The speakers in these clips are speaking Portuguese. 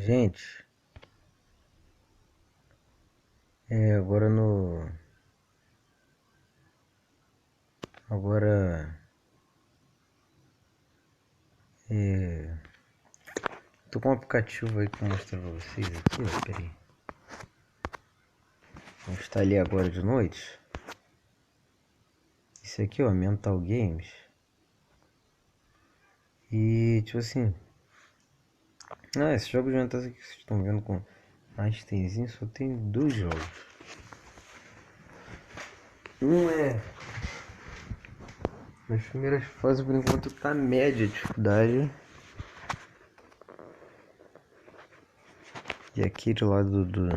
Gente, agora no... Agora... Tô com um aplicativo aí que eu vou mostrar pra vocês aqui, ó, peraí. Vou instalar agora de noite. Esse aqui, ó, Mental Games. E, tipo assim... esse jogo de mentais aqui que vocês estão vendo com Einsteinzinho só tem 2 jogos. Um é... Nas primeiras fases, por enquanto, tá média a dificuldade. E aqui do lado do...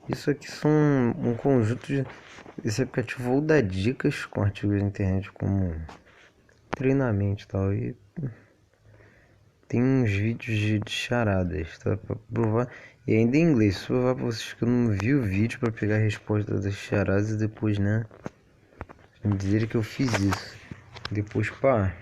Isso aqui são um conjunto de... Esse aplicativo vou dar dicas com artigos na internet como treinamento e tal. E tem uns vídeos de charadas, tá? Pra provar. E ainda em inglês. Se provar pra vocês que eu não vi o vídeo pra pegar a resposta das charadas e depois, né? Me dizer que eu fiz isso. Depois, pá.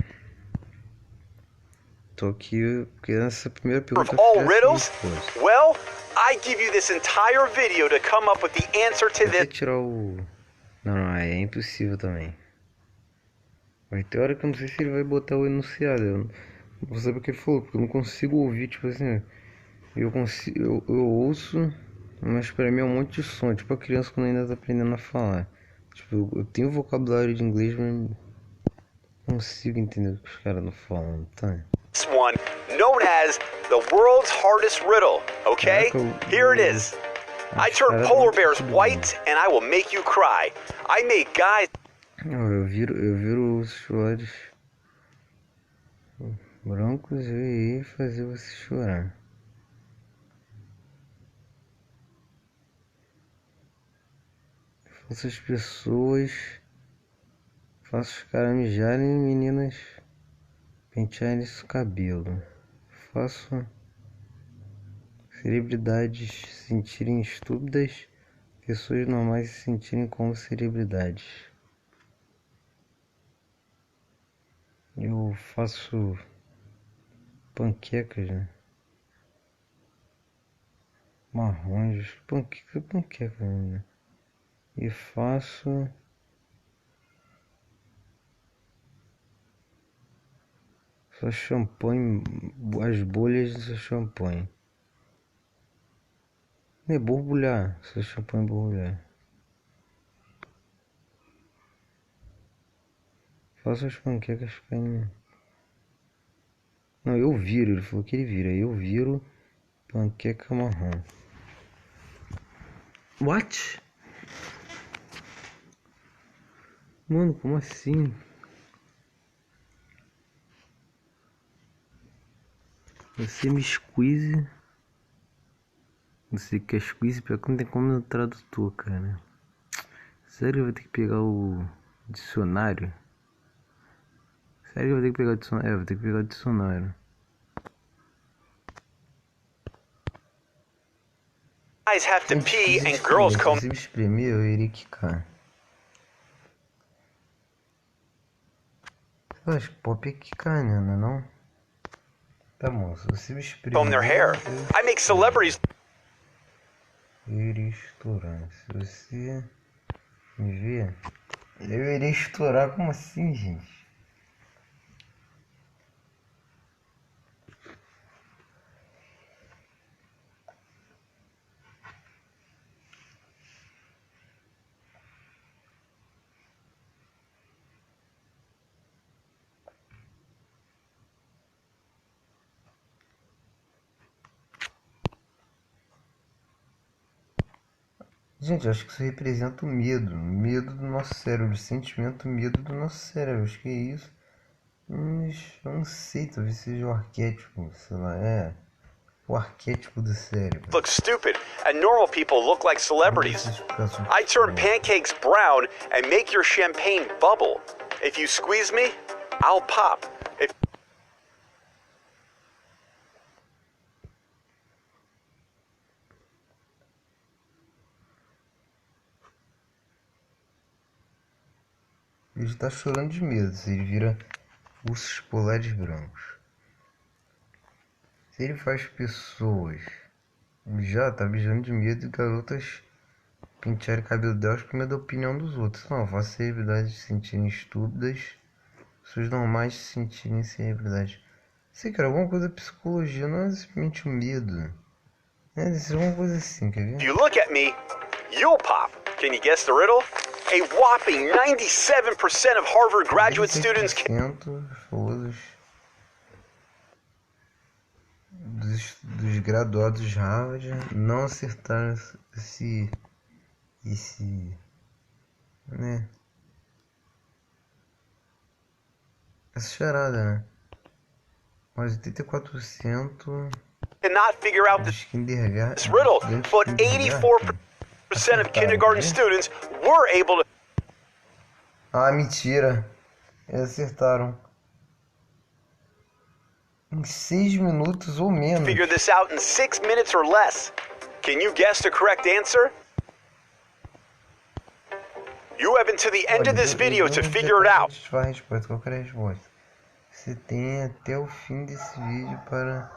Tô aqui porque essa primeira pergunta all riddles? Well, I give you this entire video to come up with the answer to Vou this. tirar o... Não, é impossível também. Vai ter hora que eu não sei se ele vai botar o enunciado. Eu não vou saber o que ele falou, porque eu não consigo ouvir, tipo assim. Eu ouço, mas pra mim é um monte de som. Tipo a criança quando ainda tá aprendendo a falar. Tipo, eu tenho vocabulário de inglês, mas não consigo entender o que os caras não falam, tá? This one, known as the world's hardest riddle, okay? Here it is. I turn polar bears white and I will make you cry. I make guys... Eu viro os chores brancos e eu irei fazer você chorar. Faço as pessoas... Faço os caras mijarem e meninas pentearem seu cabelo. Faço celebridades se sentirem estúpidas, pessoas normais se sentirem como celebridades. Eu faço panquecas, né? Marrons, panqueca, né? E faço só champanhe, as bolhas do seu champanhe. Não é borbulhar, seu champanhe borbulhar. Faço as panquecas ficarem... Não, eu viro, ele falou que ele vira. Eu viro panqueca marrom. What? Mano, como assim? Você me squeeze. Você quer squeeze? Pior que não tem como no tradutor, cara. Sério, eu vou ter que pegar o dicionário? Sério que eu vou ter que pegar o dicionário? Vou ter que pegar o dicionário. Guys have to pee and girls come... Se me espremer, eu irei quicar. Eu acho que pop é quicar, né? Não? Tá bom, se você me espremer... comb their hair. I make celebrities... Eu irei estourar. Se você me ver... Eu irei estourar? Como assim, gente? Gente, eu acho que isso representa o medo. Medo do nosso cérebro. O sentimento, medo do nosso cérebro. Acho que é isso. Mas eu não sei, talvez seja o arquétipo. Sei lá, o arquétipo do cérebro. look stupid and normal people look like celebrities. I turn pancakes brown and make your champagne bubble. If you squeeze me, I'll pop. If... Ele está chorando de medo. Ele vira ursos polares brancos. Se ele faz pessoas já tá beijando de medo de garotas pentearem o cabelo delas com medo da opinião dos outros. Não, faço celebridades se sentirem estúpidas, pessoas normais se sentirem celebridades. Sei, cara, alguma coisa da psicologia, não é simplesmente o medo. É, deve ser alguma coisa assim, quer ver? If you look at me, you'll pop. Can you guess the riddle? A whopping 97% of Harvard graduate students can... dos graduados de Harvard não acertaram esse né? Essa charada, né? Mas 84% cannot figure out dos kindergarten. this riddle, but 84% of kindergarten students were able to... Ah, mentira. Eles acertaram. Em 6 minutos ou menos. Figure this out in 6 minutes or less. Can you guess the correct answer? You have until the end of this video to figure it out. Qual é a resposta? Você tem até o fim desse vídeo para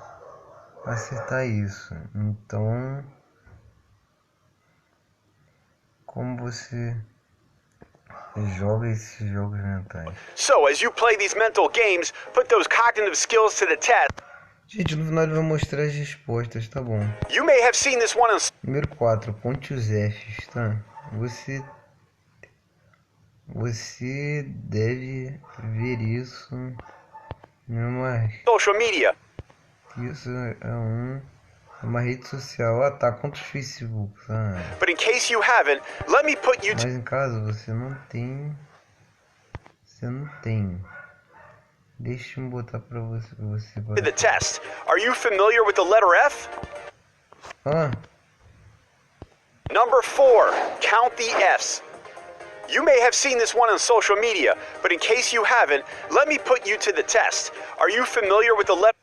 acertar isso. Então, como você joga esses jogos mentais? So, as you play these mental games, put those cognitive skills to the test. Gente, no final ele vai mostrar as respostas, tá bom? You may have seen this one on... Número 4, ponte os Fs, tá? Você deve ver isso numa... social media. Isso é uma rede social. Ah, tá, contra o Facebook, tá? But in case you haven't, let me put you Mas em caso você não tem... Deixa eu botar pra você to the test. Are you familiar with the letter F? Ah, Number 4, count the F's. You may have seen this one on social media, but in case you haven't, let me put you to the test. Are you familiar with the letter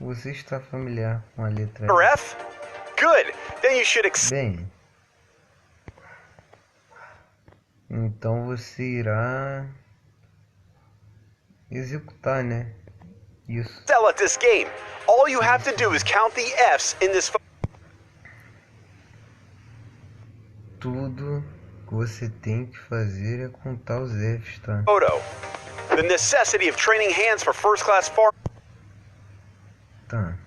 você está familiar com a letra F? Good. Then you should Bem, então você irá executar, né? Isso. excel at this game. All you have to do is count the F's in this Tudo que você tem que fazer é contar os Fs, tá? photo. The necessity of training hands for first class farm. Tá.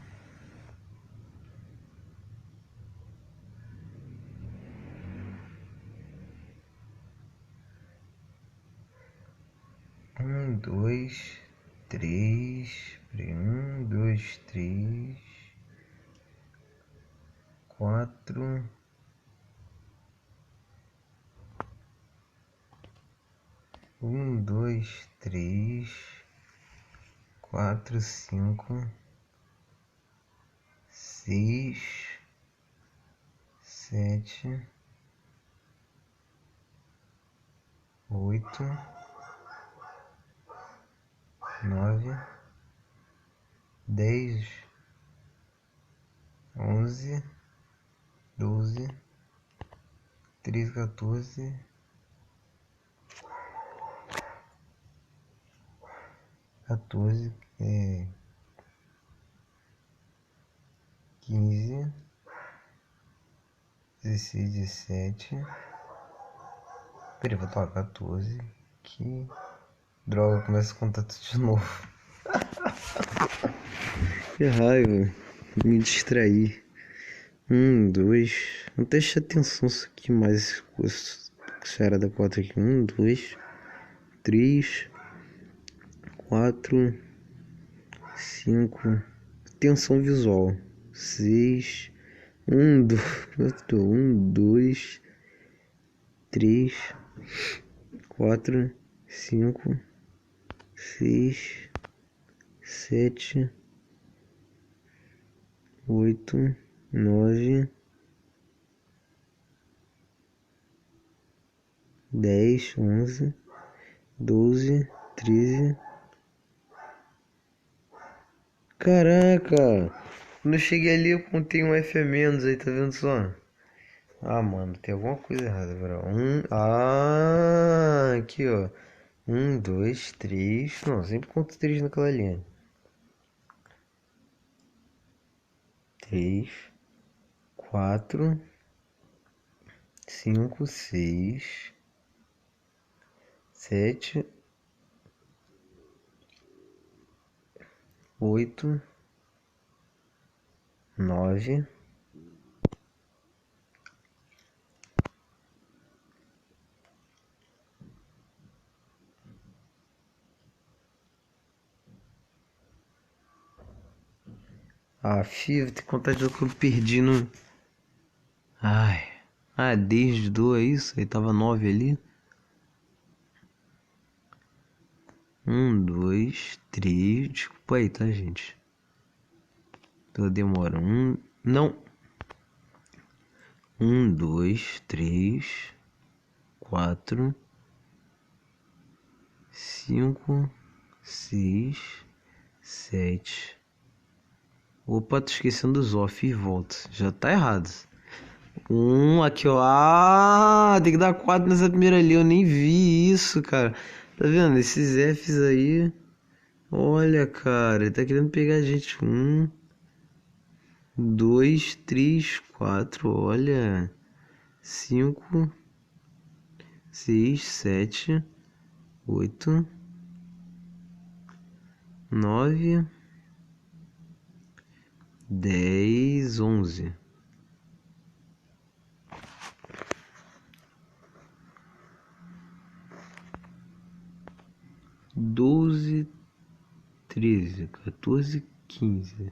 Um, dois, três. Peraí, 1, 2, 3, 4. 1, 2, 3, 4, 5, 6, 7, 8, 9, 10, 11, 12, 13, 14, 14, 15, 16, 17. Peraí, vou tomar 14. Que droga, começa a contar tudo de novo. Que raiva, me distraí. 1, 2. Não deixa atenção isso aqui mais. Charada 4 aqui. 1, 2, 3, 4, 5. Tensão visual. 6. 1, 2, 3, 4, 5, 6, 7, 8, 9, 10, 11, 12, 13. Caraca! Quando eu cheguei ali eu contei um F a menos aí, tá vendo só? Ah, mano, tem alguma coisa errada, bro. Aqui, ó. 1, 2, 3. Não, sempre conto 3 naquela linha. 3, 4, 5, 6, 7, 8, 9, 10. Tem contar de que eu perdi no... desde do é isso? Aí tava 9 ali. 1, 2, 3. Desculpa aí, tá, gente? Tô demorando. Não. 1, 2, 3, 4, 5, 6, 7. Opa, tô esquecendo dos off e volta. Já tá errado. Aqui, ó. Tem que dar 4 nessa primeira ali. Eu nem vi isso, cara. Tá vendo? Esses Fs aí. Olha, cara. Ele tá querendo pegar a gente. 1, 2, 3, 4. Olha. 5, 6, 7, 8, 9, 10, 11. 12, 13, 14, 15.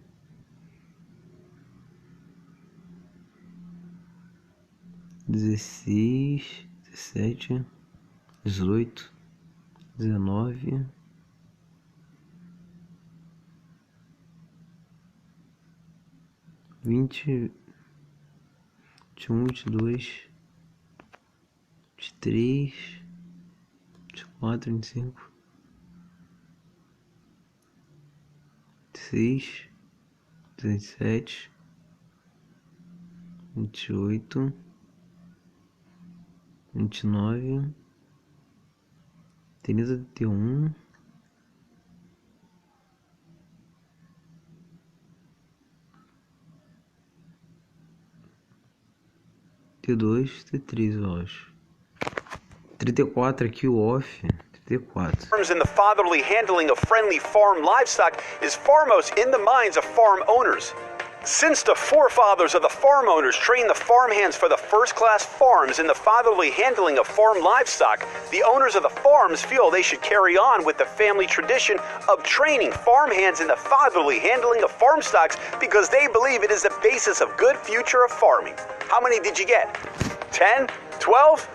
16, 17, 18, 19, 20, 21, 22, 23, 24, 25, 26, 27, 28, 29, 31, 32, 33, eu acho. 34 aqui o off. 34. In the fatherly handling of friendly farm livestock is foremost in the minds of farm owners. Since the forefathers of the farm owners trained the farmhands for the first-class farms in the fatherly handling of farm livestock, the owners of the farms feel they should carry on with the family tradition of training farmhands in the fatherly handling of farm stocks because they believe it is the basis of good future of farming. How many did you get? 10? 12?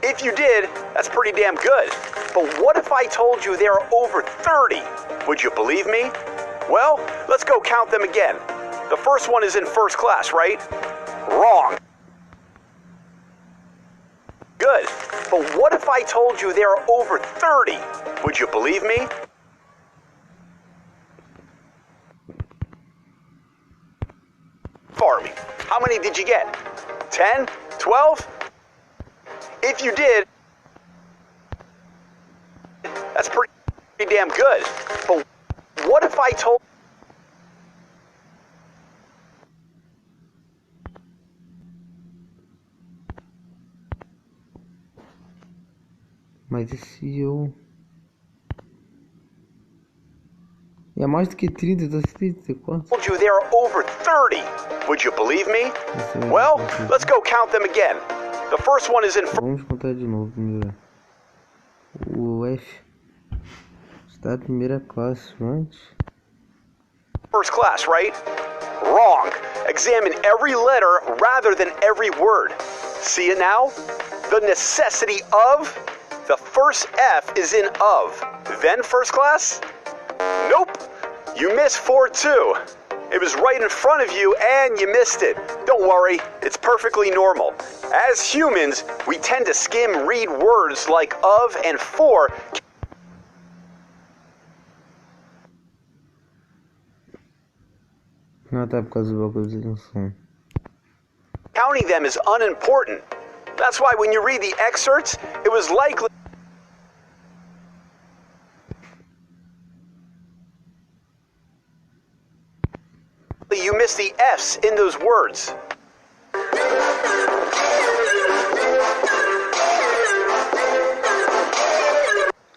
If you did, that's pretty damn good. But what if I told you there are over 30? Would you believe me? Well, let's go count them again. The first one is in first class, right? Wrong. Good. But what if I told you there are over 30? Would you believe me? Farming. How many did you get? 10? 12? If you did, that's pretty damn good. But what if I told Mas e se eu... É mais do que 30, tá 34. told you there are over 30? Would you believe me? Well, let's go count them again. The first one is in Vamos contar de novo primeiro. O F está na primeira classe antes. first class, right? Wrong. Examine every letter rather than every word. See it now? The necessity of. The first F is in of. Then first class? Nope. You missed 4 too. It was right in front of you and you missed it. Don't worry, it's perfectly normal. As humans, we tend to skim read words like of and for. Não, tá por causa do bagulho de som. Counting them is unimportant. That's why when you read the excerpts, it was likely you missed the F's in those words?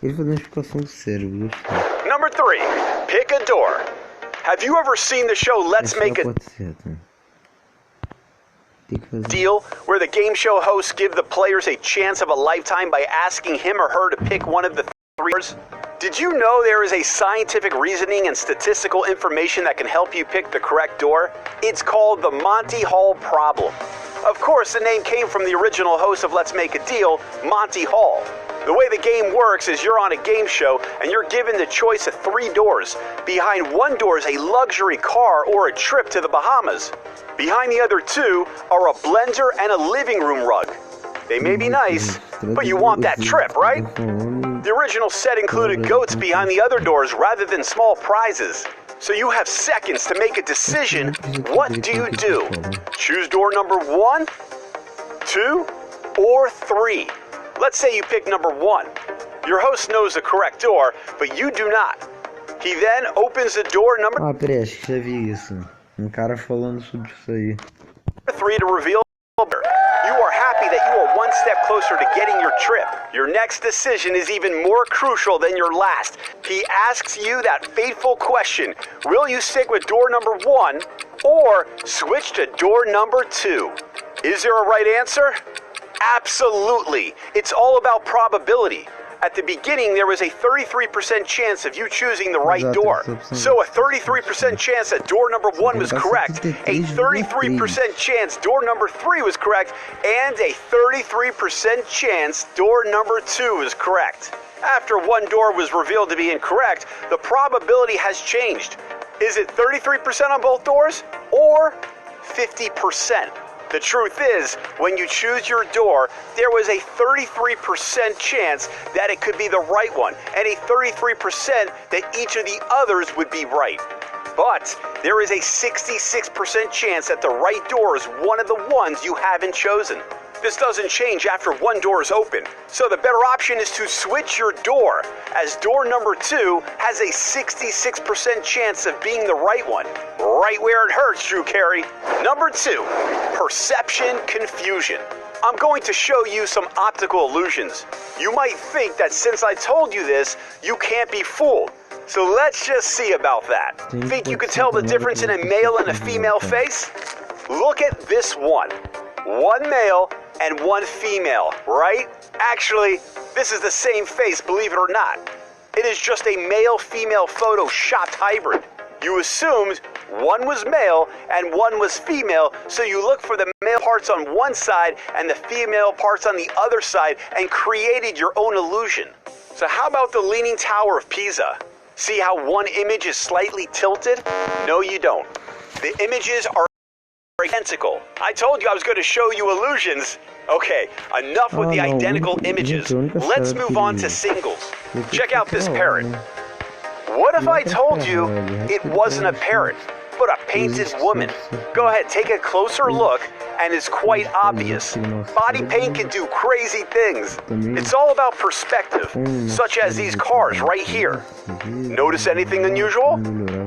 Ele faz uma explicação do cérebro, gostei. Number 3, pick a door. Have you ever seen the show Let's Essa Make a pode ser, tá? Tem que fazer. Deal, where the game show hosts give the players a chance of a lifetime by asking him or her to pick one of the three doors? Did you know there is a scientific reasoning and statistical information that can help you pick the correct door? It's called the Monty Hall problem. Of course, the name came from the original host of Let's Make a Deal, Monty Hall. The way the game works is you're on a game show and you're given the choice of 3 doors. Behind one door is a luxury car or a trip to the Bahamas. Behind the other 2 are a blender and a living room rug. They may be nice, but you want that trip, right? The original set included goats behind the other doors rather than small prizes. So you have seconds to make a decision. What do you do? Choose door number 1, 2, or 3. Let's say you pick number 1. Your host knows the correct door, but you do not. He then opens the door number Ah, peraí, acho que já vi isso. Cara falando sobre isso aí. 3 to reveal. You are happy that you are one step closer to getting your trip. Your next decision is even more crucial than your last. He asks you that fateful question: will you stick with door number 1 or switch to door number 2? Is there a right answer? Absolutely. It's all about probability. At the beginning, there was a 33% chance of you choosing the right door. So a 33% chance that door number 1 was correct, a 33% chance door number 3 was correct, and a 33% chance door number 2 was correct. After one door was revealed to be incorrect, the probability has changed. Is it 33% on both doors or 50%? The truth is, when you choose your door, there was a 33% chance that it could be the right one, and a 33% that each of the others would be right. But there is a 66% chance that the right door is one of the ones you haven't chosen. This doesn't change after one door is open, so the better option is to switch your door, as door number 2 has a 66% chance of being the right one. Right where it hurts, Drew Carey. Number 2, perception confusion. I'm going to show you some optical illusions. You might think that since I told you this, you can't be fooled. So let's just see about that. Think you can tell the difference in a male and a female face? Look at this one. One male and one female, right? Actually, this is the same face, believe it or not. It is just a male-female photoshopped hybrid. You assumed one was male and one was female, so you look for the male parts on one side and the female parts on the other side and created your own illusion. So how about the Leaning Tower of Pisa? See how one image is slightly tilted? No, you don't. The images are identical. I told you I was going to show you illusions. Okay, enough with the identical images. Let's move on to singles. Check out this parrot. What if I told you it wasn't a parrot, but a painted woman? Go ahead, take a closer look, and it's quite obvious. Body paint can do crazy things. It's all about perspective, such as these cars right here. Notice anything unusual?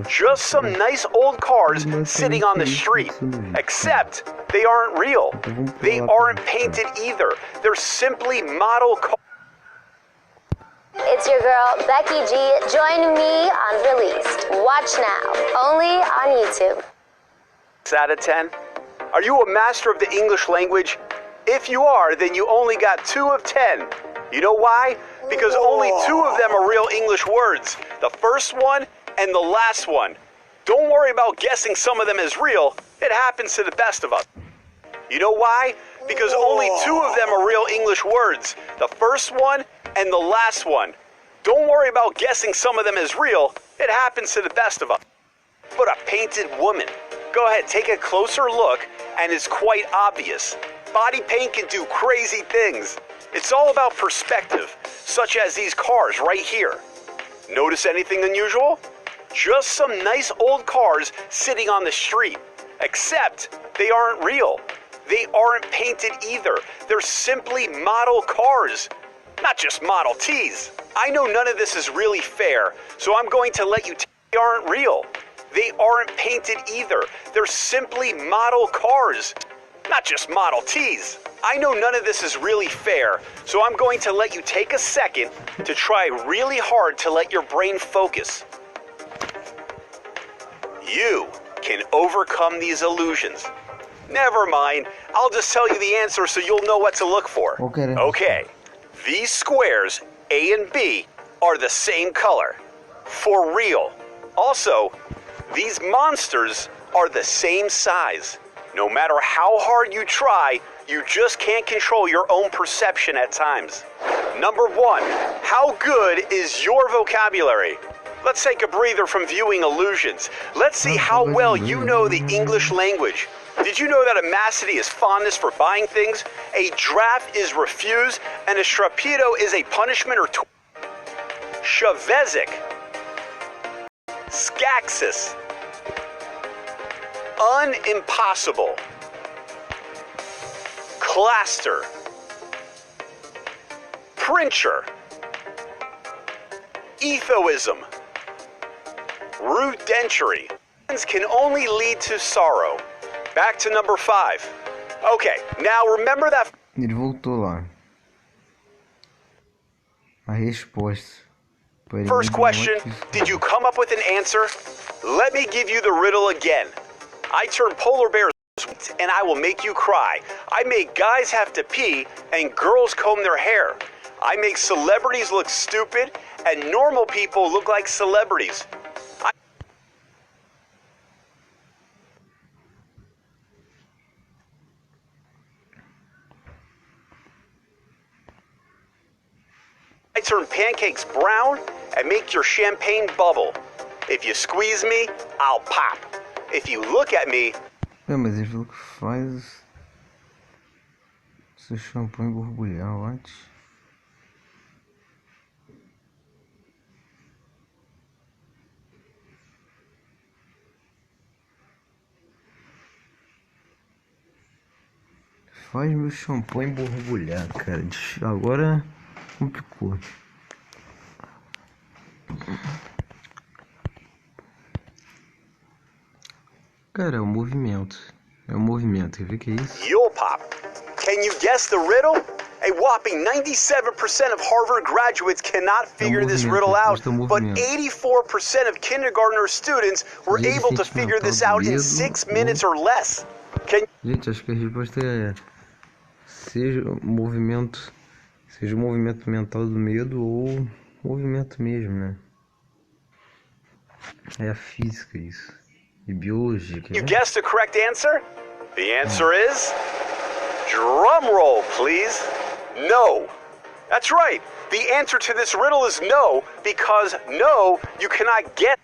Just some nice old cars sitting on the street, except they aren't real. They aren't painted either. They're simply model cars. It's your girl, Becky G, joining me on Released. Watch now, only on YouTube. 6 out of 10? Are you a master of the English language? If you are, then you only got 2 of 10. You know why? Because only 2 of them are real English words. The first one and the last one. Don't worry about guessing some of them as real. It happens to the best of us. You know why? Because only 2 of them are real English words. The first one and the last one. Don't worry about guessing some of them as real. It happens to the best of us. But a painted woman. Go ahead, take a closer look, and it's quite obvious. Body paint can do crazy things. It's all about perspective, such as these cars right here. Notice anything unusual? Just some nice old cars sitting on the street. Except they aren't real. They aren't painted either. They're simply model cars. Not just Model Ts. I know none of this is really fair, so I'm going to let you they aren't real. They aren't painted either. They're simply model cars, not just Model Ts. I know none of this is really fair, so I'm going to let you take a second to try really hard to let your brain focus. You can overcome these illusions. Never mind, I'll just tell you the answer so you'll know what to look for. Okay, these squares, A and B, are the same color. For real. Also, these monsters are the same size. No matter how hard you try, you just can't control your own perception at times. Number 1, how good is your vocabulary? Let's take a breather from viewing illusions. Let's see how well you know the English language. Did you know that amacity is fondness for buying things, a draft is refuse, and a strapido is a punishment or Shavezik, Skaxis, unimpossible, Cluster, Princher, Ethoism, Rudentury can only lead to sorrow. Back to number 5. Okay, now remember that. Ele voltou lá. A resposta. First question, did you come up with an answer? Let me give you the riddle again. I turn polar bears sweet and I will make you cry. I make guys have to pee and girls comb their hair. I make celebrities look stupid and normal people look like celebrities. I turn pancakes brown and make your champagne bubble. If you squeeze me, I'll pop. If you look at me... Mas ele falou que faz seu champanhe borbulhar, what? Faz meu champanhe borbulhar, cara. Agora complicou. Cara, é o movimento. É o movimento. Quer ver que é isso? You'll pop. Can you guess the riddle? A whopping 97% of Harvard graduates cannot figure this riddle out, but 84% of kindergartner students were able to figure this out in 6 minutes or less. Gente, acho que a resposta é seja o movimento mental do medo ou movimento mesmo, né? É a física isso. E biologia. You guessed the correct answer? The answer is... Drum roll, please. No. That's right. The answer to this riddle is no, because no, you cannot get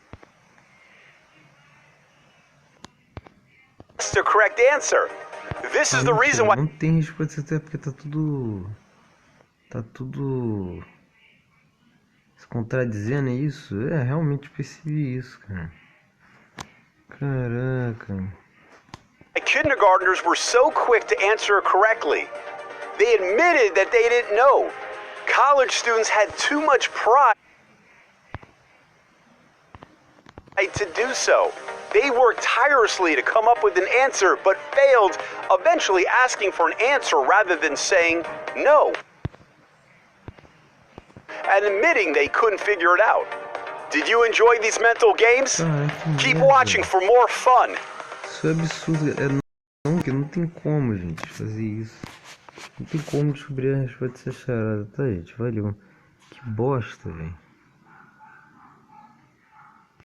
the correct answer. This is the reason why... Não tem resposta até porque tá tudo se contradizendo, é isso? É, realmente percebi isso, cara. Caraca. Kindergartners were so quick to answer correctly. They admitted that they didn't know. College students had too much pride to do so. They worked tirelessly to come up with an answer, but failed, eventually asking for an answer rather than saying no, and admitting they couldn't figure it out. Did you enjoy these mental games? Keep watching for more fun. Isso é absurdo. Não tem como, gente, fazer isso. Não tem como descobrir a resposta dessa charada. Tá, gente? Valeu. Que bosta, velho.